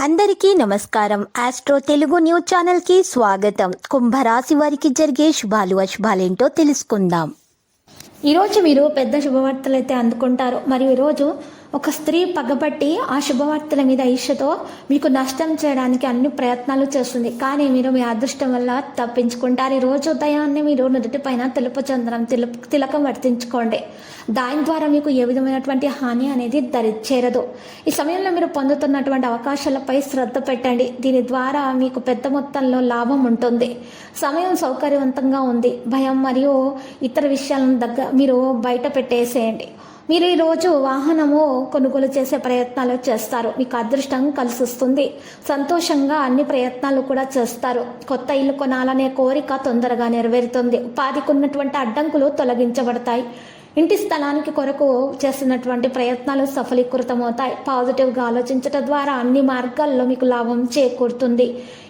అందరికీ నమస్కారం. Astro Telugu news channel కి స్వాగతం. కుంభరాశి వారికి జరిగే శుభాలు అశుభాలేంటో తెలుసుకుందాం. ఈరోజు మీరు పెద్ద శుభవార్తలు అయితే అందుకుంటారు. మరియు ఈరోజు ఒక స్త్రీ పగబట్టి ఆ శుభవార్తల మీద ఈర్ష్యతో మీకు నష్టం చేయడానికి అన్ని ప్రయత్నాలు చేస్తుంది. కానీ మీరు మీ అదృష్టం వల్ల తప్పించుకుంటారు. ఈ రోజు ఉదయాన్నే మీరు నుదుటిపైన తెలుపు చంద్రం తిలకం వర్తించుకోండి. దాని ద్వారా మీకు ఏ విధమైనటువంటి హాని అనేది చేరదు. ఈ సమయంలో మీరు పొందుతున్నటువంటి అవకాశాలపై శ్రద్ధ పెట్టండి. దీని ద్వారా మీకు పెద్ద మొత్తంలో లాభం ఉంటుంది. సమయం సౌకర్యవంతంగా ఉంది. భయం మరియు ఇతర విషయాలను మీరు బయట పెట్టేసేయండి. మీరు ఈరోజు వాహనము కొనుగోలు చేసే ప్రయత్నాలు చేస్తారు. మీకు అదృష్టం కలిసి వస్తుంది. సంతోషంగా అన్ని ప్రయత్నాలు కూడా చేస్తారు. కొత్త ఇల్లు కొనాలనే కోరిక తొందరగా నెరవేరుతుంది. ఉపాధికి ఉన్నటువంటి అడ్డంకులు తొలగించబడతాయి. ఇంటి స్థలానికి కొరకు చేస్తున్నటువంటి ప్రయత్నాలు సఫలీకృతమవుతాయి. పాజిటివ్గా ఆలోచించడం ద్వారా అన్ని మార్గాల్లో మీకు లాభం చేకూరుతుంది.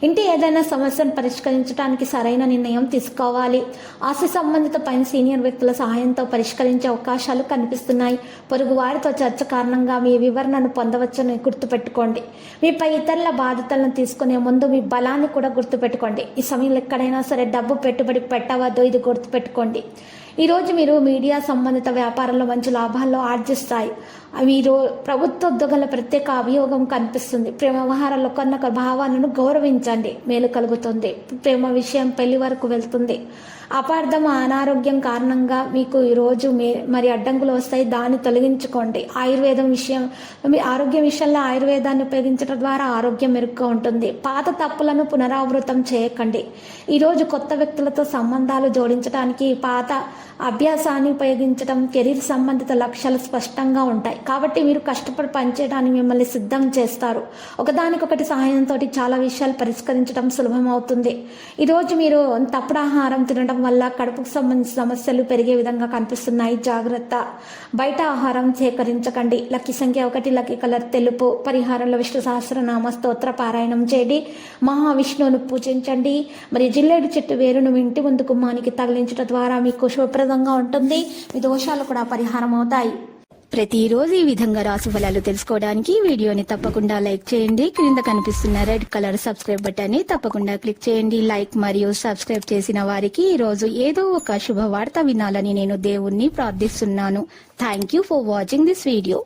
ఇంటి ఏదైనా సమస్యను పరిష్కరించడానికి సరైన నిర్ణయం తీసుకోవాలి. ఆస్తి సంబంధిత పైన సీనియర్ వ్యక్తుల సహాయంతో పరిష్కరించే అవకాశాలు కనిపిస్తున్నాయి. పొరుగు వారితో చర్చ కారణంగా మీ వివరణను పొందవచ్చని గుర్తుపెట్టుకోండి. మీపై ఇతరుల బాధ్యతలను తీసుకునే ముందు మీ బలాన్ని కూడా గుర్తుపెట్టుకోండి. ఈ సమయంలో ఎక్కడైనా సరే డబ్బు పెట్టుబడి పెట్టవద్దు, ఇది గుర్తుపెట్టుకోండి. ఈరోజు మీరు మీడియా సంబంధిత వ్యాపారంలో మంచి లాభాల్లో ఆర్జిస్తాయి. మీరు ప్రభుత్వ ఉద్యోగాల ప్రత్యేక అభియోగం కనిపిస్తుంది. ప్రేమ వ్యవహారాల్లో కొన్న భావాలను గౌరవించండి, మేలు కలుగుతుంది. ప్రేమ విషయం పెళ్లి వరకు వెళ్తుంది. అపార్థం అనారోగ్యం కారణంగా మీకు ఈరోజు మరి అడ్డంకులు వస్తాయి, దాన్ని తొలగించుకోండి. ఆయుర్వేదం విషయం మీ ఆరోగ్యం విషయంలో ఆయుర్వేదాన్ని ఉపయోగించడం ద్వారా ఆరోగ్యం మెరుగ్గా ఉంటుంది. పాత తప్పులను పునరావృతం చేయకండి. ఈరోజు కొత్త వ్యక్తులతో సంబంధాలు జోడించడానికి పాత అభ్యాసాన్ని ఉపయోగించడం, కెరీర్ సంబంధిత లక్ష్యాలు స్పష్టంగా ఉంటాయి. కాబట్టి మీరు కష్టపడి పనిచేయడానికి మిమ్మల్ని సిద్ధం చేస్తారు. ఒకదానికొకటి సహాయంతో చాలా విషయాలు పరిష్కరించడం సులభం అవుతుంది. ఈరోజు మీరు తప్పుడు ఆహారం తినడం వల్ల కడుపుకు సంబంధించిన సమస్యలు పెరిగే విధంగా కనిపిస్తున్నాయి. జాగ్రత్త. బయట ఆహారం సేకరించకండి. లక్కీ సంఖ్య 1, లక్కీ కలర్ తెలుపు. పరిహారంలో విష్ణు సహస్రనామ స్తోత్ర పారాయణం చేయండి. మహావిష్ణువును పూజించండి. మరి జిల్లేడు చెట్టు వేరును ఇంటి ముందు గుమ్మానికి తగిలించడం ద్వారా మీకు శుభప్రదంగా ఉంటుంది. మీ దోషాలు కూడా పరిహారం అవుతాయి. ప్రతిరోజు ఈ విధంగా రాశి ఫలాలు తెలుసుకోవడానికి వీడియోని తప్పకుండా లైక్ చేయండి. క్రింద కనిపిస్తున్న రెడ్ కలర్ సబ్స్క్రైబ్ బటన్ ని తప్పకుండా క్లిక్ చేయండి. లైక్ మరియు సబ్స్క్రైబ్ చేసిన వారికి ఈ రోజు ఏదో ఒక శుభవార్త వినాలని నేను దేవుణ్ణి ప్రార్థిస్తున్నాను. Thank you for watching this video.